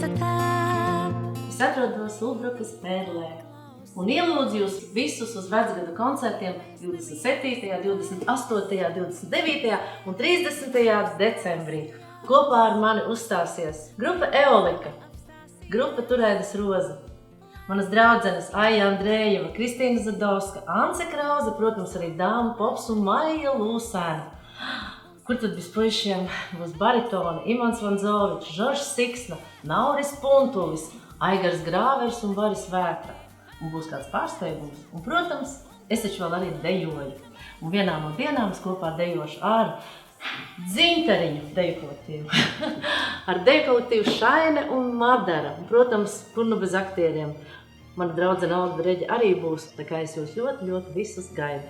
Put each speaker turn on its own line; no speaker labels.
Es atrodos Ulbrukas Pērlē un ielūdzu jūs visus uz vecgada koncertiem 27., 28., 29. un 30. decembrī. Kopā ar mani uzstāsies grupa Eolika, grupa Turēdas Roza, manas draudzenes Aija Andrējeva, Kristīna Zadovska, Ance Krauze, protams arī Dāma Pops un Maija Lūsēna. Kur tad bez puišiem būs baritoni Imants Vandzovičs, Žoržs Siksna, Nauris Puntulis, Aigars Grāvers un Varis Vētra. Un būs kāds pārsteigums. Un, protams, es taču vēl arī dejoju. Un vienā no dienām es kopā dejošu ar Dzintariņu deju kolektīvu. Ar deju kolektīvu Šaine un Madara. Un, protams, kur nu bez aktieriem. Mana draudzene Olga Reģe arī būs, tā kā es jūs ļoti, ļoti visus gaidu.